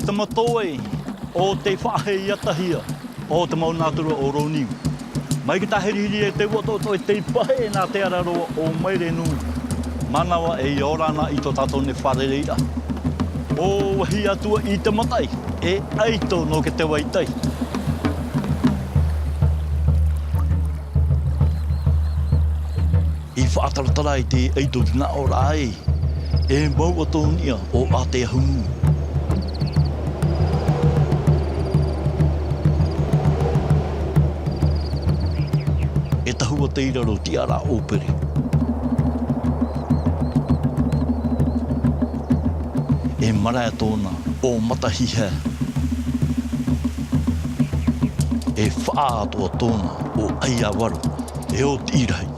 te matoe o te whaahe iatahia o te maunātura o Roniu. Mai ki ta herihiri e te wototo e te pahe nā te araroa o Mairenu. Manawa e iorana i tō tātou ne wharereira. O wahi atua i te matai, e aito no ke te waitai. I whaataratara i te aito tina o rai, e mau atonia o Aotearoa. E tahua te iraro tiara opere. E marae tōna o matahiha. E whaatoa tōna o Aiawaru, e o te irai.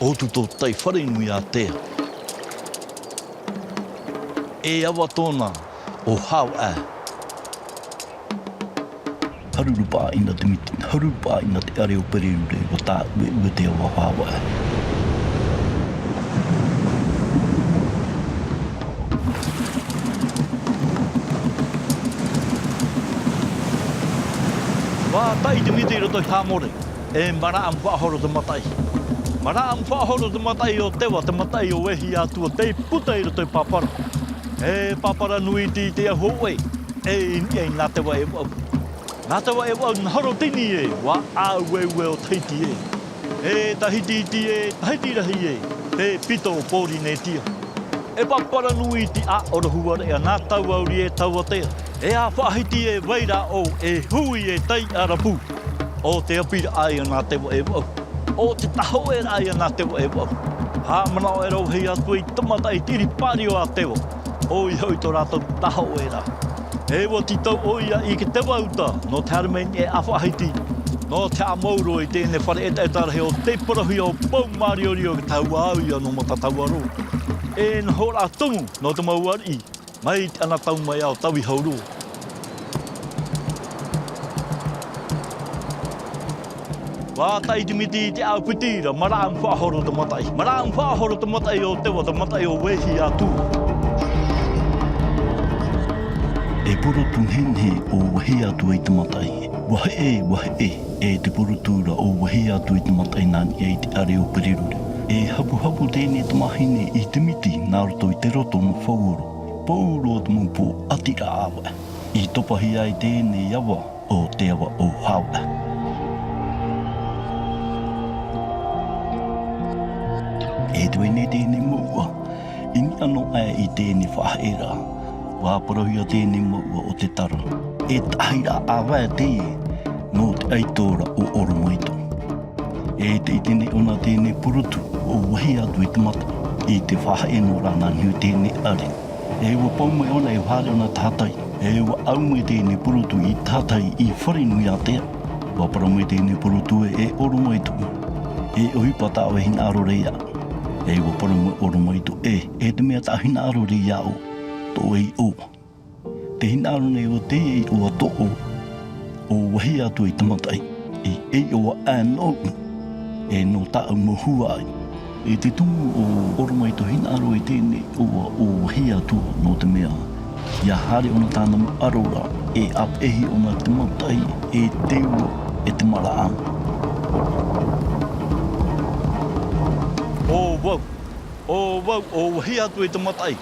Otu tō tai wharenui a tea. E awa tōna o Hawaii. Harurupa ina te miti, harurupa ina te are o Pererure o tā ue te awa Hawaii. Wā tai te miti roto i Hāmore, e maraam whaahoro te matai. Maraam whaahoro te matai o tewa, te matai o wehi atua, te puta i roto i Papara. E Papara nui te ahoe, e ini nā tewa e wau. Nā tewa e wau nharo tini e, wā āueue o teiti e. E tahiti e, tahiti rahi e, te pito o pōri ne tia. E Papara nui ti a orahuare a nā tau auri e tau atea. E a whahiti e weira o e hui e tei arapu. O te apira ai nā tewa e wau. O te taho e ai nā tewa e wau. Hā manao e rau hei atu i tamata i tiri pāri o a tewa. O i hau tō rātou taho e rā. E wa titau oia i ke te wauta, no te harameni e awhahiti. No te amauro i tēne whare e tarahe o te parahui o pau mariori o ke tau au ia no mata tau aro. E na hora tungu no te mauari, mai te ana tau mai au tau i hauro. Wā tai te miti te au pitira, maraam whaahoro te matai. Maraam whaahoro te matai o tewa, te matai o wehi atua. E porotu henhe o wahi atua i te matai. Wahe e te porotura o wahi atua i te matai nani e te are o Pererure. E hapu tēne te mahine i te miti nā roto i te roto no whauoro. Pauro te mupo atira awa. I topahi ai tēne awa o te awa o Hawaii. E te wene tēne mua, ini ano ai i tēne whahaera. Wā parahui a tēne mua o te tara. E tahira awa te no te aitora o Oromaito. E te itene ona tēne purutu o wahi atu i te mata. I te whahaeno rana niu tēne are. E wa paumai ona e whare ona tātai. E wa aumai tēne purutu i tātai i wharenui a tea. Wā paramai tēne purutu e Oromaito. E ohipata o hina aro reia. E wa paramai Oromaito e te mea ta hina aro reia o. Tō ei o. Te hina aro nei o te ei o ato o wahi atu i tamatai. I ei o anō. E no tāu mohua ai. E te tū o Oromaito hina aro i tēne o wahi atu no te mea. Ia hare ona tāna mo arora. E apehi ona te matai. E te ua e te maraam. O wahi atu i te matai.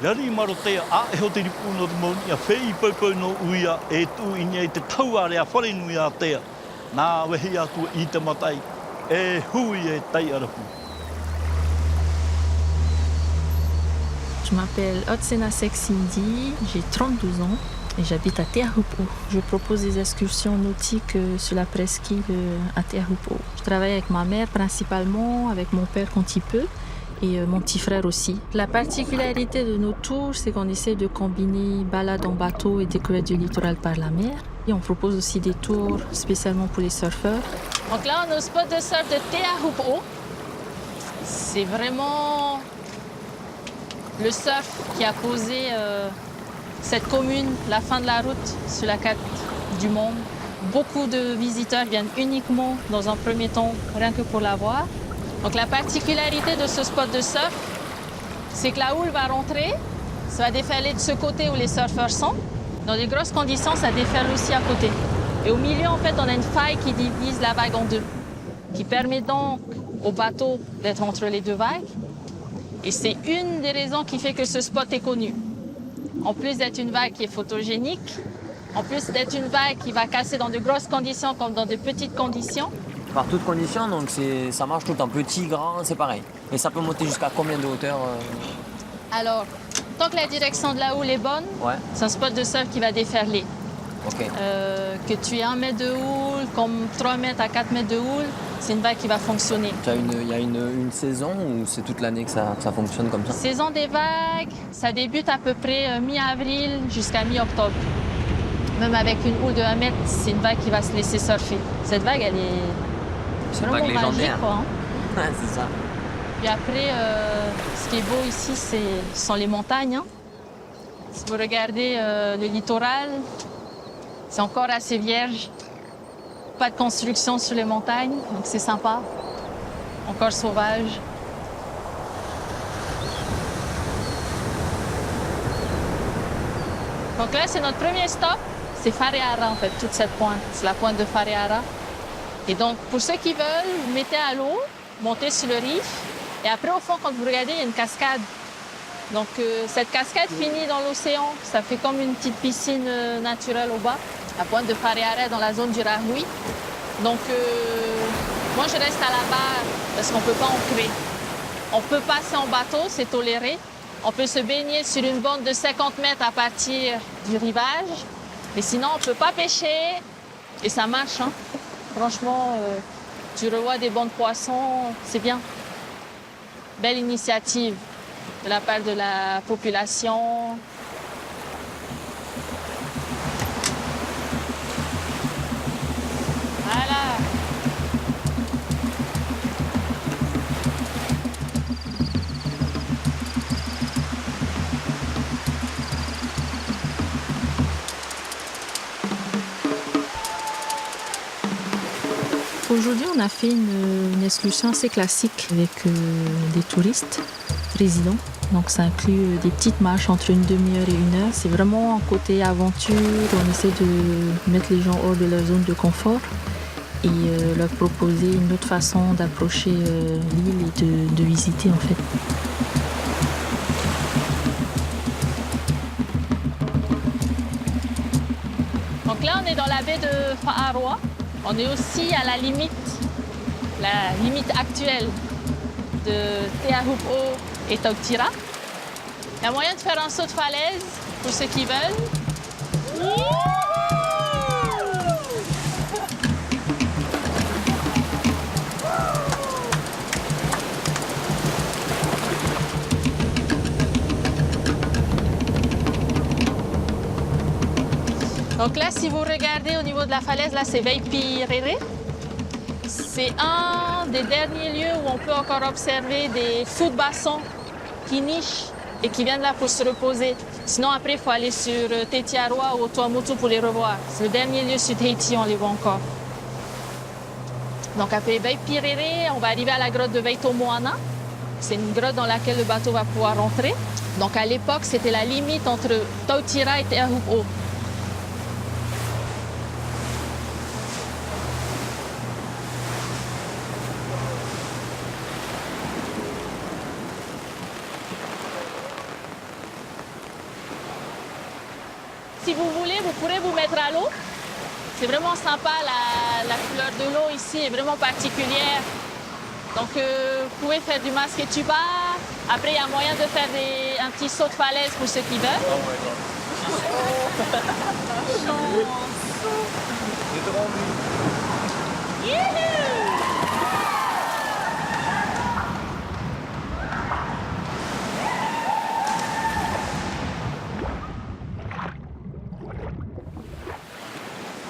Rari maro tea a e ho te ripu no te mauni a whei paupau no uia e tū inia i te tauare a wharenui a tea. Nā wehi atua i te matai e hui e tai arapu. Je m'appelle Otsena Cindy, j'ai 32 ans et j'habite à Teahupo. Je propose des excursions nautiques sur la presqu'île à Teahupo. Je travaille avec ma mère principalement, avec mon père quand il peut. Et mon petit frère aussi. La particularité de nos tours, c'est qu'on essaie de combiner balade en bateau et découverte du littoral par la mer. Et on propose aussi des tours spécialement pour les surfeurs. Donc là, on est au spot de surf de Teahupo. C'est vraiment le surf qui a posé cette commune, la fin de la route, sur la carte du monde. Beaucoup de visiteurs viennent uniquement, dans un premier temps, rien que pour la voir. Donc la particularité de ce spot de surf, c'est que la houle va rentrer, ça va déferler de ce côté où les surfeurs sont. Dans des grosses conditions, ça déferle aussi à côté. Et au milieu, en fait, on a une faille qui divise la vague en deux, qui permet donc au bateau d'être entre les deux vagues. Et c'est une des raisons qui fait que ce spot est connu. En plus d'être une vague qui est photogénique, en plus d'être une vague qui va casser dans de grosses conditions comme dans de petites conditions. Par toutes conditions, donc ça marche tout le temps. Petit, grand, c'est pareil. Et ça peut monter jusqu'à combien de hauteur Alors, tant que la direction de la houle est bonne, Ouais. c'est un spot de surf qui va déferler. Ok. Que tu aies 1 mètre de houle, comme 3 mètres à 4 mètres de houle, c'est une vague qui va fonctionner. Il y a une saison ou c'est toute l'année que ça fonctionne comme ça? Saison des vagues, ça débute à peu près mi-avril jusqu'à mi-octobre. Même avec une houle de 1 mètre, c'est une vague qui va se laisser surfer. Cette vague, elle est C'est une vraiment vague magique, légendaire. quoi, hein. Ouais, c'est ça. Puis après, ce qui est beau ici, ce sont les montagnes, hein. Si vous regardez le littoral, c'est encore assez vierge. Pas de construction sur les montagnes, donc c'est sympa. Encore sauvage. Donc là, c'est notre premier stop. C'est Fareara, en fait, toute cette pointe. C'est la pointe de Fareara. Et donc, pour ceux qui veulent, vous mettez à l'eau, montez sur le reef. Et après, au fond, quand vous regardez, il y a une cascade. Donc, cette cascade finit dans l'océan. Ça fait comme une petite piscine naturelle au bas. La pointe de Fareara est dans la zone du Rahui. Donc, moi, je reste à la barre parce qu'on ne peut pas ancrer. On peut passer en bateau, c'est toléré. On peut se baigner sur une bande de 50 mètres à partir du rivage. Mais sinon, on ne peut pas pêcher. Et ça marche, hein. Franchement, tu revois des bancs de poissons, c'est bien. Belle initiative de la part de la population. Voilà. Aujourd'hui, on a fait une excursion assez classique avec des touristes résidents. Donc, ça inclut des petites marches entre une demi-heure et 1 heure. C'est vraiment un côté aventure. On essaie de mettre les gens hors de leur zone de confort et leur proposer une autre façon d'approcher l'île et de visiter, en fait. Donc là, on est dans la baie de Fa'aroa. On est aussi à la limite actuelle de Te Ahupu'o et Tautira. Il y a moyen de faire un saut de falaise pour ceux qui veulent. Donc là, si vous regardez au niveau de la falaise, là, c'est Veipirere. C'est un des derniers lieux où on peut encore observer des fous de basson qui nichent et qui viennent là pour se reposer. Sinon, après, il faut aller sur Tetiaroa ou Tuamotu pour les revoir. C'est le dernier lieu sur Tahiti, on les voit encore. Donc après Veipirere, on va arriver à la grotte de Veitomoana. C'est une grotte dans laquelle le bateau va pouvoir rentrer. Donc à l'époque, c'était la limite entre Tautira et Te Ahupu'o. Si vous voulez, vous pourrez vous mettre à l'eau. C'est vraiment sympa, la couleur de l'eau ici est vraiment particulière. Donc vous pouvez faire du masque et tuba. Après, il y a moyen de faire un petit saut de falaise pour ceux qui veulent.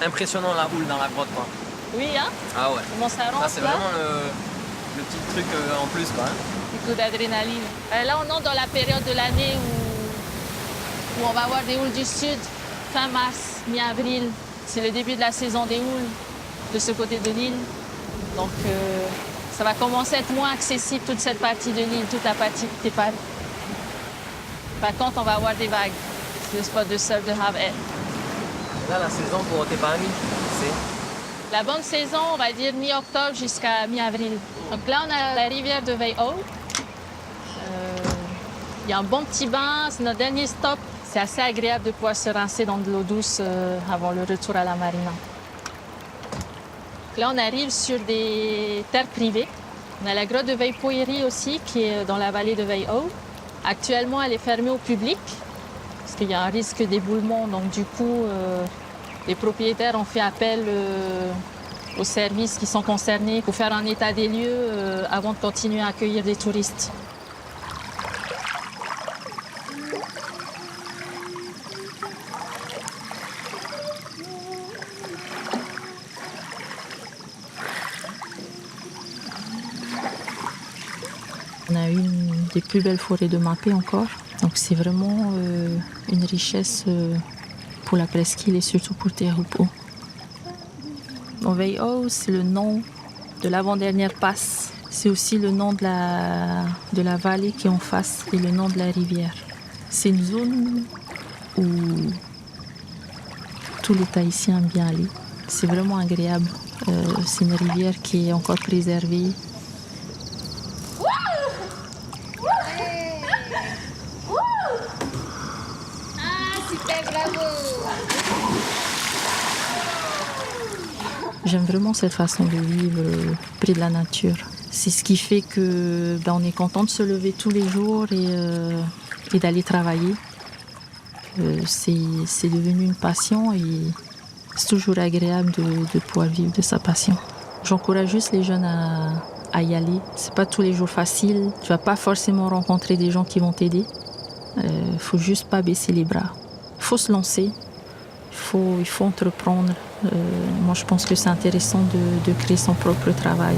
Impressionnant la houle dans la grotte, quoi. Oui, hein? Ah ouais. Comment ça rentre, Ça, c'est là? vraiment le petit truc en plus, quoi. Petit coup d'adrénaline. Là, on entre dans la période de l'année où on va avoir des houles du sud, fin mars, mi-avril. C'est le début de la saison des houles de ce côté de l'île. Donc, ça va commencer à être moins accessible, toute cette partie de l'île, toute la partie Te Pari. Par contre, on va avoir des vagues. C'est pas de seul de have it. Là, la saison pour tes paris, c'est La bonne saison, on va dire mi-octobre jusqu'à mi-avril. Donc là, on a la rivière de Veio. Il y a un bon petit bain, c'est notre dernier stop. C'est assez agréable de pouvoir se rincer dans de l'eau douce avant le retour à la marina. Là, on arrive sur des terres privées. On a la grotte de Veipoiri aussi, qui est dans la vallée de Veio. Actuellement, elle est fermée au public, parce qu'il y a un risque d'éboulement. Donc, du coup, les propriétaires ont fait appel aux services qui sont concernés pour faire un état des lieux avant de continuer à accueillir des touristes. On a une des plus belles forêts de Mapé encore. Donc c'est vraiment une richesse pour la presqu'île et surtout pour Teahupo'o. Veio, c'est le nom de l'avant-dernière passe. C'est aussi le nom de la vallée qui est en face et le nom de la rivière. C'est une zone où tous les Tahitiens aiment bien aller. C'est vraiment agréable. C'est une rivière qui est encore préservée. J'aime vraiment cette façon de vivre près de la nature. C'est ce qui fait que on est content de se lever tous les jours et d'aller travailler. C'est devenu une passion et c'est toujours agréable de pouvoir vivre de sa passion. J'encourage juste les jeunes à y aller. C'est pas tous les jours facile. Tu vas pas forcément rencontrer des gens qui vont t'aider. Faut juste pas baisser les bras. Faut se lancer. Il faut entreprendre. Moi, je pense que c'est intéressant de créer son propre travail.